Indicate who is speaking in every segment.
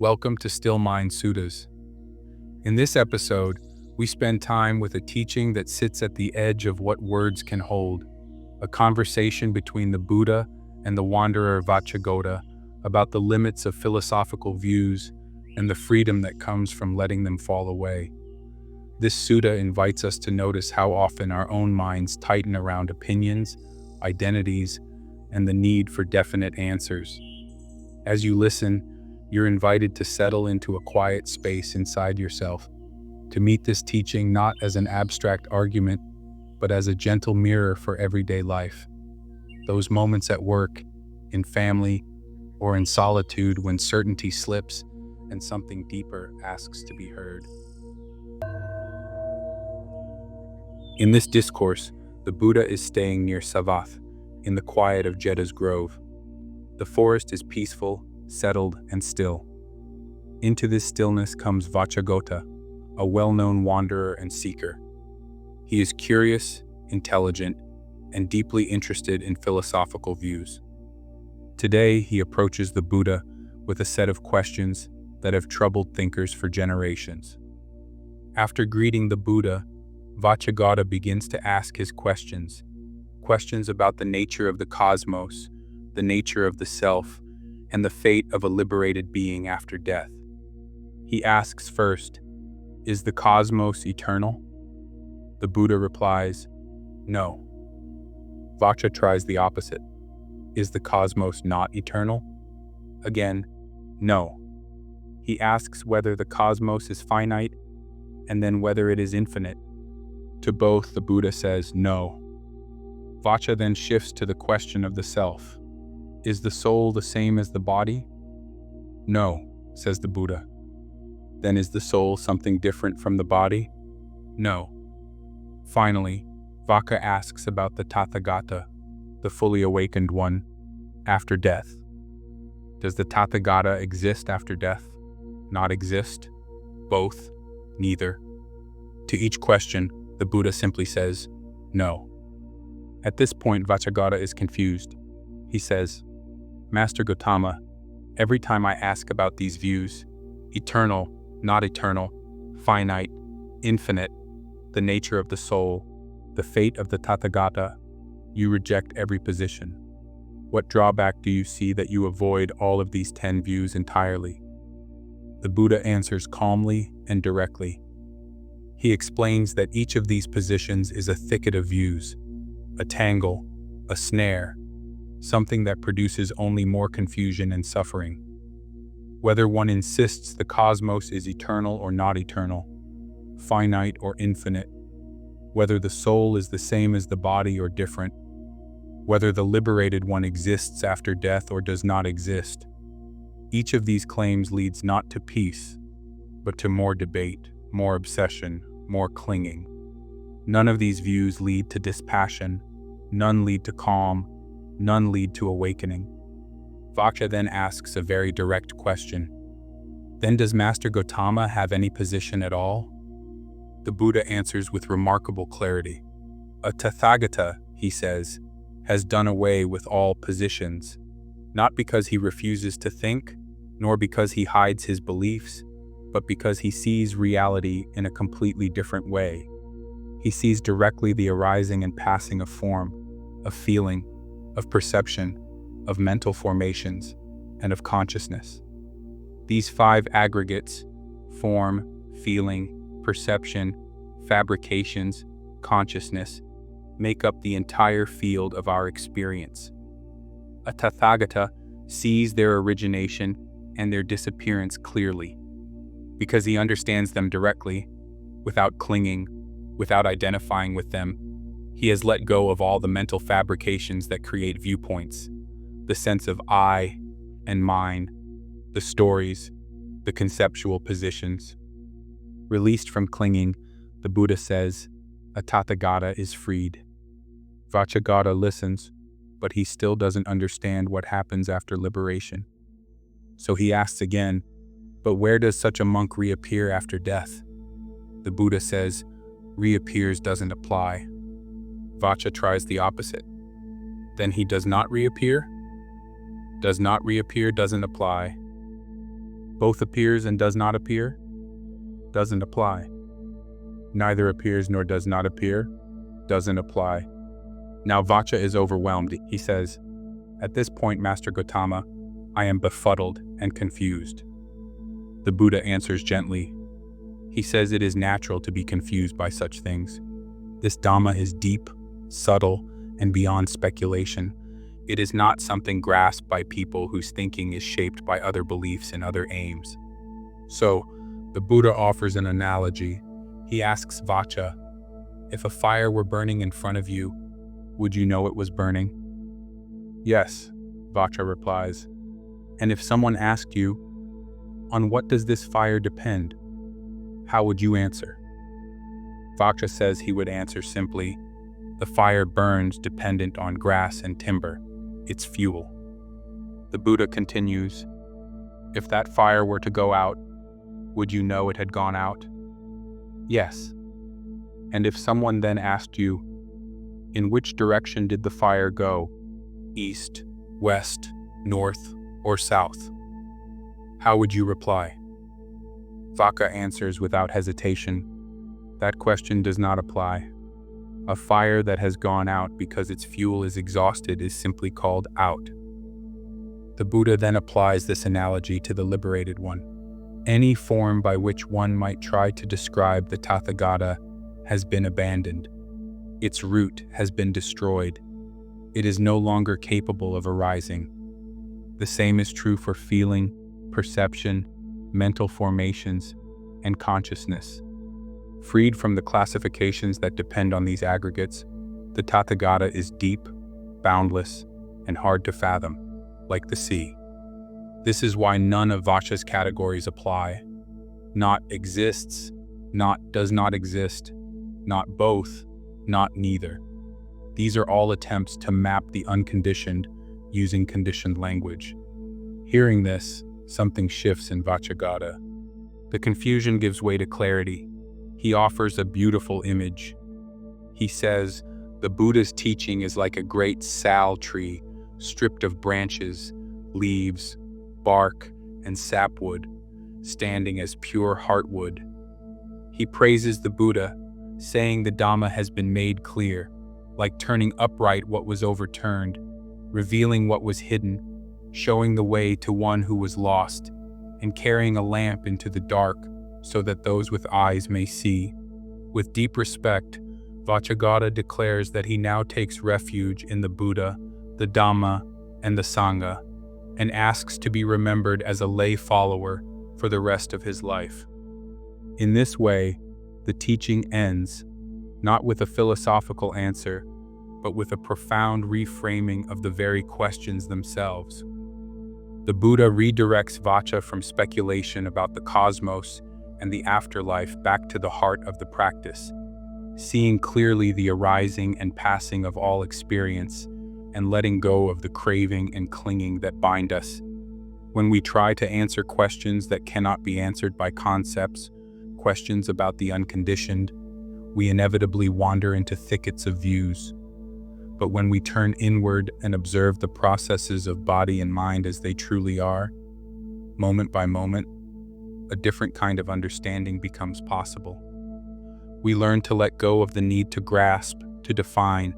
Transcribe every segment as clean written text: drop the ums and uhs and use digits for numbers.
Speaker 1: Welcome to Still Mind Suttas. In this episode, we spend time with a teaching that sits at the edge of what words can hold, a conversation between the Buddha and the wanderer Vacchagotta about the limits of philosophical views and the freedom that comes from letting them fall away. This sutta invites us to notice how often our own minds tighten around opinions, identities, and the need for definite answers. As you listen, you're invited to settle into a quiet space inside yourself, to meet this teaching not as an abstract argument, but as a gentle mirror for everyday life. Those moments at work, in family, or in solitude when certainty slips and something deeper asks to be heard. In this discourse, the Buddha is staying near Savath, in the quiet of Jedda's grove. The forest is peaceful, settled, and still. Into this stillness comes Vacchagotta, a well-known wanderer and seeker. He is curious, intelligent, and deeply interested in philosophical views. Today, he approaches the Buddha with a set of questions that have troubled thinkers for generations. After greeting the Buddha, Vacchagotta begins to ask his questions about the nature of the cosmos, the nature of the self, and the fate of a liberated being after death. He asks first, "Is the cosmos eternal?" The Buddha replies, "No." Vaccha tries the opposite. "Is the cosmos not eternal?" Again, "No." He asks whether the cosmos is finite, and then whether it is infinite. To both, the Buddha says no. Vaccha then shifts to the question of the self. Is the soul the same as the body? No, says the Buddha. Then is the soul something different from the body? No. Finally, Vaccha asks about the Tathagata, the fully awakened one, after death. Does the Tathagata exist after death? Not exist? Both? Neither? To each question, the Buddha simply says, no. At this point, Vacchagotta is confused. He says, "Master Gautama, every time I ask about these views, eternal, not eternal, finite, infinite, the nature of the soul, the fate of the Tathagata, you reject every position. What drawback do you see that you avoid all of these 10 views entirely?" The Buddha answers calmly and directly. He explains that each of these positions is a thicket of views, a tangle, a snare, something that produces only more confusion and suffering. Whether one insists the cosmos is eternal or not eternal, finite or infinite, whether the soul is the same as the body or different, whether the liberated one exists after death or does not exist, each of these claims leads not to peace, but to more debate, more obsession, more clinging. None of these views lead to dispassion, none lead to calm, none lead to awakening. Vaccha then asks a very direct question. Then does Master Gautama have any position at all? The Buddha answers with remarkable clarity. A Tathagata, he says, has done away with all positions, not because he refuses to think, nor because he hides his beliefs, but because he sees reality in a completely different way. He sees directly the arising and passing of form, of feeling, of perception, of mental formations, and of consciousness. These 5 aggregates, form, feeling, perception, fabrications, consciousness, make up the entire field of our experience. A Tathagata sees their origination and their disappearance clearly, because he understands them directly, without clinging, without identifying with them. He has let go of all the mental fabrications that create viewpoints, the sense of I and mine, the stories, the conceptual positions. Released from clinging, the Buddha says, a Tathagata is freed. Vacchagotta listens, but he still doesn't understand what happens after liberation. So he asks again, but where does such a monk reappear after death? The Buddha says, reappears doesn't apply. Vaccha tries the opposite. Then he does not reappear? Does not reappear doesn't apply. Both appears and does not appear? Doesn't apply. Neither appears nor does not appear? Doesn't apply. Now Vacha is overwhelmed. He says, "At this point, Master Gautama, I am befuddled and confused." The Buddha answers gently. He says it is natural to be confused by such things. This Dhamma is deep, subtle, and beyond speculation. It is not something grasped by people whose thinking is shaped by other beliefs and other aims. So, the Buddha offers an analogy. He asks Vacha, if a fire were burning in front of you, would you know it was burning? Yes, Vacha replies. And if someone asked you, on what does this fire depend? How would you answer? Vacha says he would answer simply, the fire burns dependent on grass and timber, its fuel. The Buddha continues, if that fire were to go out, would you know it had gone out? Yes. And if someone then asked you, in which direction did the fire go? East, west, north, or south? How would you reply? Vacha answers without hesitation, that question does not apply. A fire that has gone out because its fuel is exhausted is simply called out. The Buddha then applies this analogy to the liberated one. Any form by which one might try to describe the Tathagata has been abandoned. Its root has been destroyed. It is no longer capable of arising. The same is true for feeling, perception, mental formations, and consciousness. Freed from the classifications that depend on these aggregates, the Tathagata is deep, boundless, and hard to fathom, like the sea. This is why none of Vacha's categories apply. Not exists, not does not exist, not both, not neither. These are all attempts to map the unconditioned using conditioned language. Hearing this, something shifts in Vacchagotta. The confusion gives way to clarity. He offers a beautiful image. He says, the Buddha's teaching is like a great sal tree, stripped of branches, leaves, bark, and sapwood, standing as pure heartwood. He praises the Buddha, saying the Dhamma has been made clear, like turning upright what was overturned, revealing what was hidden, showing the way to one who was lost, and carrying a lamp into the dark so that those with eyes may see. With deep respect, Vacchagotta declares that he now takes refuge in the Buddha, the Dhamma, and the Sangha, and asks to be remembered as a lay follower for the rest of his life. In this way, the teaching ends, not with a philosophical answer, but with a profound reframing of the very questions themselves. The Buddha redirects Vacha from speculation about the cosmos and the afterlife back to the heart of the practice, seeing clearly the arising and passing of all experience and letting go of the craving and clinging that bind us. When we try to answer questions that cannot be answered by concepts, questions about the unconditioned, we inevitably wander into thickets of views. But when we turn inward and observe the processes of body and mind as they truly are, moment by moment, a different kind of understanding becomes possible. We learn to let go of the need to grasp, to define,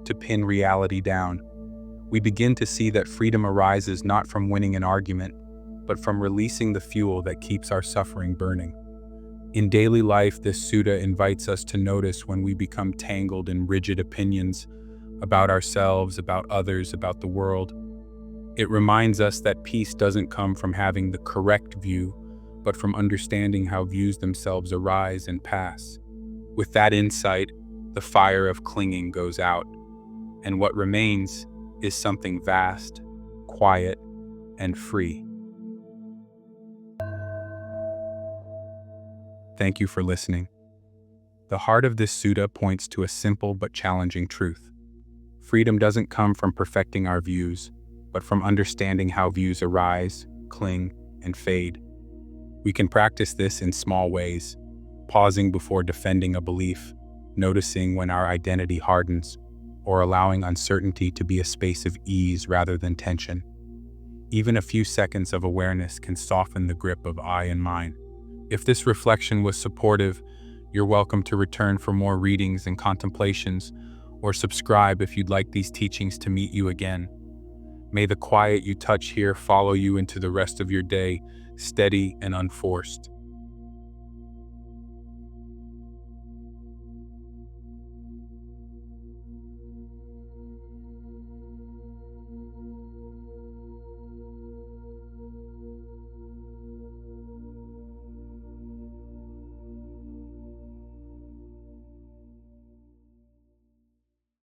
Speaker 1: to pin reality down. We begin to see that freedom arises not from winning an argument, but from releasing the fuel that keeps our suffering burning. In daily life, this sutta invites us to notice when we become tangled in rigid opinions about ourselves, about others, about the world. It reminds us that peace doesn't come from having the correct view, but from understanding how views themselves arise and pass. With that insight, the fire of clinging goes out, and what remains is something vast, quiet, and free. Thank you for listening. The heart of this sutta points to a simple but challenging truth. Freedom doesn't come from perfecting our views, but from understanding how views arise, cling, and fade. We can practice this in small ways, pausing before defending a belief, noticing when our identity hardens, or allowing uncertainty to be a space of ease rather than tension. Even a few seconds of awareness can soften the grip of I and mine. If this reflection was supportive, you're welcome to return for more readings and contemplations, or subscribe if you'd like these teachings to meet you again. May the quiet you touch here follow you into the rest of your day, steady and unforced.